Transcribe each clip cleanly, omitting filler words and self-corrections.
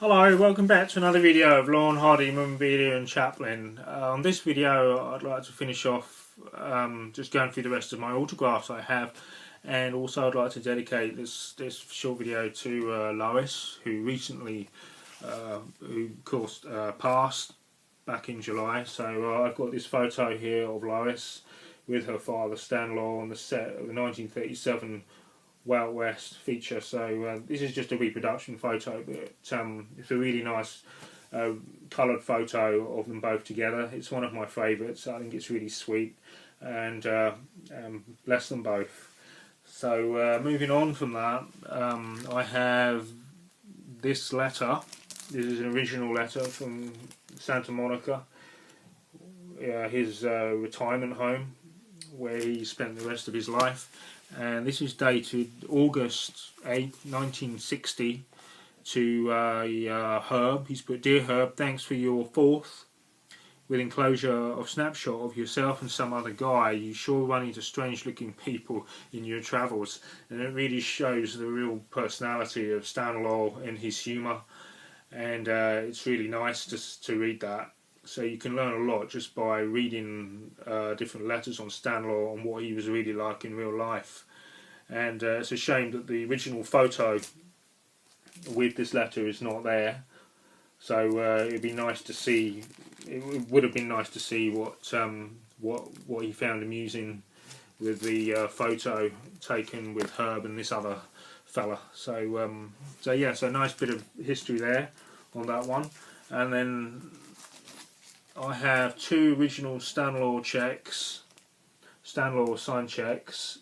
Hello, welcome back to another video of Laurel and Hardy Memorabilia and Chaplin. On this video I'd like to finish off just going through the rest of my autographs I have, and also I'd like to dedicate this short video to Lois, who recently who of course passed back in July. So I've got this photo here of Lois with her father Stan Laurel on the set of the 1937 Wild West feature. So this is just a reproduction photo, but it's a really nice coloured photo of them both together. It's one of my favourites. I think it's really sweet, and bless them both. So moving on from that, I have this letter. This is an original letter from Santa Monica, his retirement home where he spent the rest of his life. And this is dated August 8, 1960 to Herb. He's put, "Dear Herb, thanks for your 4th, with enclosure of snapshot of yourself and some other guy. You sure run into strange looking people in your travels." And it really shows the real personality of Stan Laurel and his humour, and it's really nice to read that. So you can learn a lot just by reading different letters on Stan Laurel and what he was really like in real life. And it's a shame that the original photo with this letter is not there. So it'd be nice to see. It would have been nice to see what he found amusing with the photo taken with Herb and this other fella. So yeah, so a nice bit of history there on that one. And then I have 2 original Stan Laurel checks, Stan Laurel signed checks.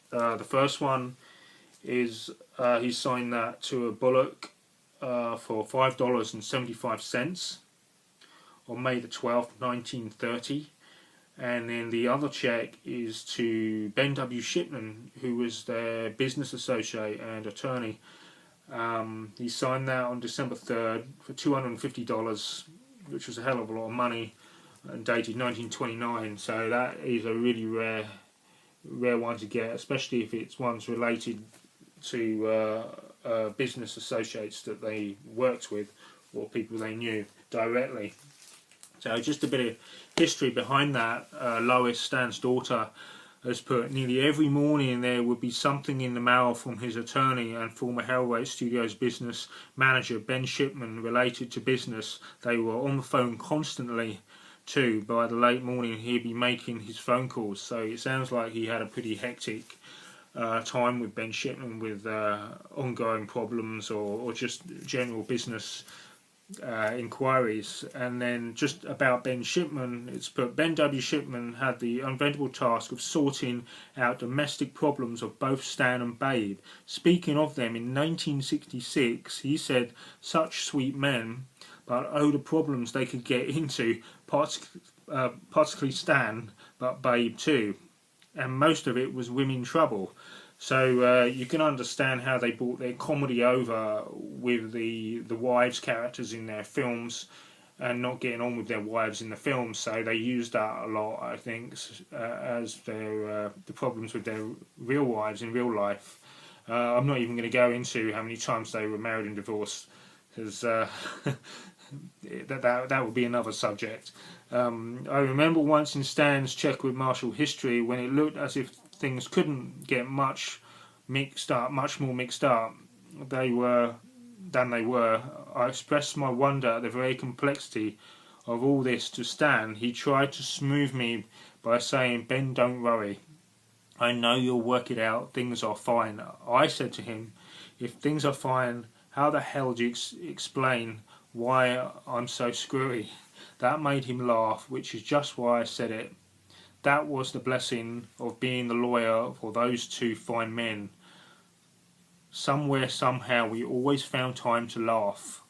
The first one is he signed that to a Bullock for $5.75 on May the 12th, 1930. And then the other check is to Ben W. Shipman, who was their business associate and attorney. He signed that on December 3rd for $250, which was a hell of a lot of money, and dated 1929. So that is a really rare one to get, especially if it's ones related to business associates that they worked with or people they knew directly. So just a bit of history behind that. Lois, Stan's daughter, has put, "Nearly every morning there would be something in the mail from his attorney and former Hellrate Studios business manager Ben Shipman related to business. They were on the phone constantly too. By the late morning he'd be making his phone calls." So it sounds like he had a pretty hectic time with Ben Shipman, with ongoing problems or just general business inquiries. And then just about Ben Shipman, it's put, "Ben W. Shipman had the unvenable task of sorting out domestic problems of both Stan and Babe. Speaking of them, in 1966 he said, 'Such sweet men, but oh the problems they could get into, particularly Stan, but Babe too. And most of it was women trouble.'" So you can understand how they brought their comedy over with the wives' characters in their films and not getting on with their wives in the films. So they used that a lot, I think, as their the problems with their real wives in real life. I'm not even going to go into how many times they were married and divorced, because that would be another subject. I remember once in Stan's check with Marshall History, when it looked as if things couldn't get much more mixed up than they were. I expressed my wonder at the very complexity of all this to Stan. He tried to smooth me by saying, "Ben, don't worry. I know you'll work it out. Things are fine." I said to him, "If things are fine, how the hell do you explain why I'm so screwy?" That made him laugh, which is just why I said it. That was the blessing of being the lawyer for those 2 fine men. Somewhere, somehow, we always found time to laugh,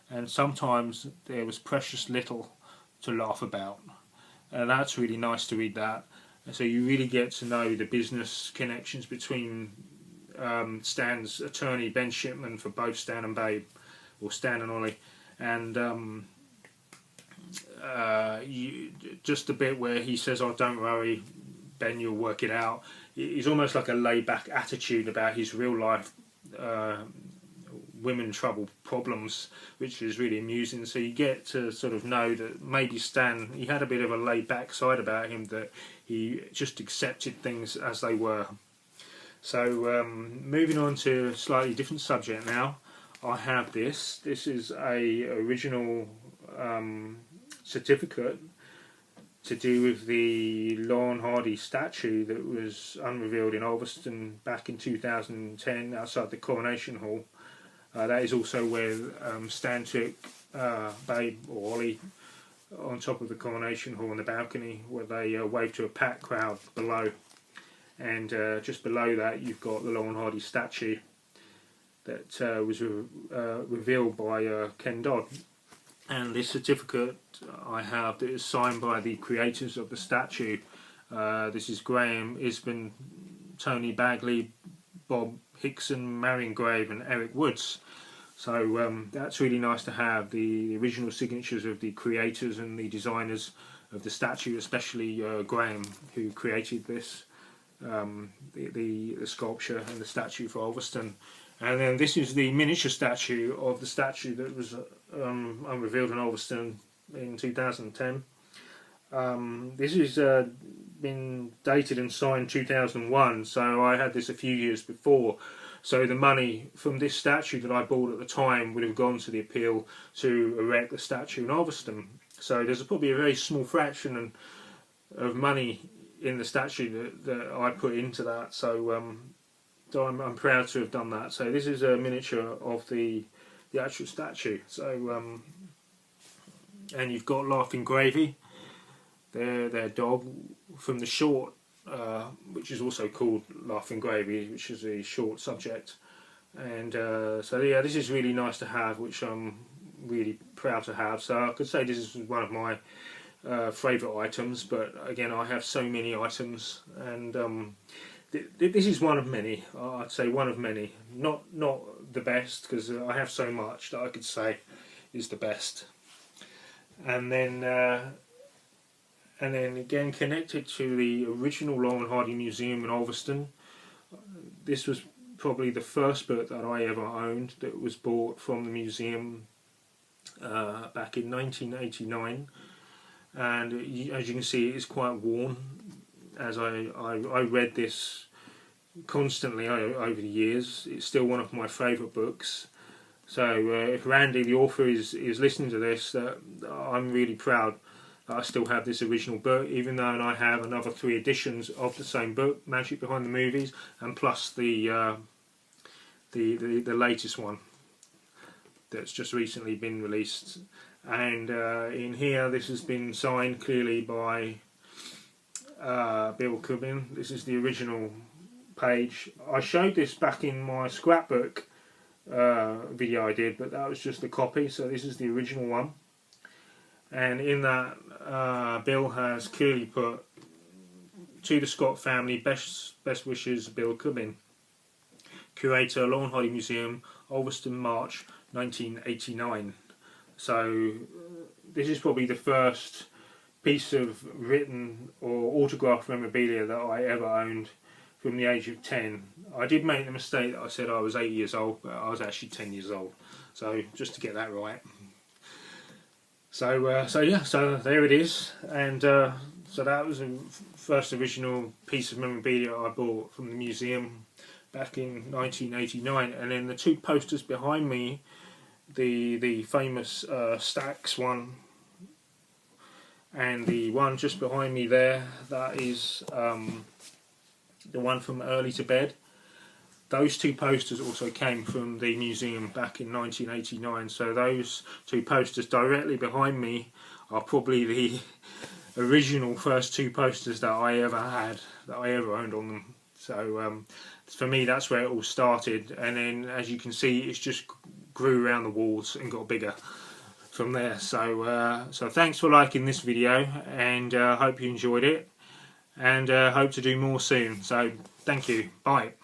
and sometimes there was precious little to laugh about. And that's really nice to read that. And so you really get to know the business connections between Stan's attorney, Ben Shipman, for both Stan and Babe, or Stan and Ollie, and just the bit where he says, "Oh, don't worry, Ben, you'll work it out." He's almost like a laid-back attitude about his real life women trouble problems, which is really amusing. So you get to sort of know that maybe Stan, he had a bit of a laid back side about him, that he just accepted things as they were. So moving on to a slightly different subject now, I have this. This is a original certificate to do with the Laurel and Hardy statue that was unrevealed in Ulverston back in 2010 outside the Coronation Hall. That is also where Stan took Babe or Ollie on top of the Coronation Hall on the balcony, where they waved to a packed crowd below. And just below that you've got the Laurel and Hardy statue that was revealed by Ken Dodd. And this certificate I have that is signed by the creators of the statue. This is Graham Isbin, Tony Bagley, Bob Hickson, Marion Grave and Eric Woods. So that's really nice to have, the original signatures of the creators and the designers of the statue, especially Graham, who created this, the sculpture and the statue for Ulverston. And then this is the miniature statue of the statue that was unrevealed in Ulverston in 2010. This has been dated and signed 2001, so I had this a few years before. So the money from this statue that I bought at the time would have gone to the appeal to erect the statue in Ulverston. So there's probably a very small fraction of money in the statue that I put into that. So I'm proud to have done that. So this is a miniature of the actual statue. So and you've got Laughing Gravy, their dog from the short, which is also called Laughing Gravy, which is a short subject. And so yeah, this is really nice to have, which I'm really proud to have. So I could say this is one of my favourite items, but again, I have so many items, and this is one of many. I'd say one of many. Not the best, because I have so much that I could say is the best. And then again, connected to the original Laurel and Hardy Museum in Ulverston, this was probably the first book that I ever owned that was bought from the museum back in 1989. And as you can see, it's quite worn, as I read this constantly over the years. It's still one of my favourite books. So if Randy, the author, is listening to this, I'm really proud that I still have this original book, even though I have another 3 editions of the same book, Magic Behind the Movies, and plus the latest one that's just recently been released. And in here, this has been signed clearly by Bill Cubbin. This is the original page. I showed this back in my scrapbook video I did, but that was just a copy, so this is the original one. And in that, Bill has clearly put, "To the Scott family, best wishes, Bill Cubbin, curator, Laurel and Hardy Museum, Ulverston, March 1989. So this is probably the first piece of written or autographed memorabilia that I ever owned from the age of 10. I did make the mistake that I said I was 8 years old, but I was actually 10 years old. So just to get that right. So yeah, so there it is. And so that was the first original piece of memorabilia I bought from the museum back in 1989. And then the 2 posters behind me, the famous Stax one, and the one just behind me there, that is the one from Early to Bed. Those 2 posters also came from the museum back in 1989. So those 2 posters directly behind me are probably the original first 2 posters that I ever had, that I ever owned on them. So for me, that's where it all started. And then, as you can see, it's just grew around the walls and got bigger from there. So so thanks for liking this video, and hope you enjoyed it, and hope to do more soon. So thank you. Bye.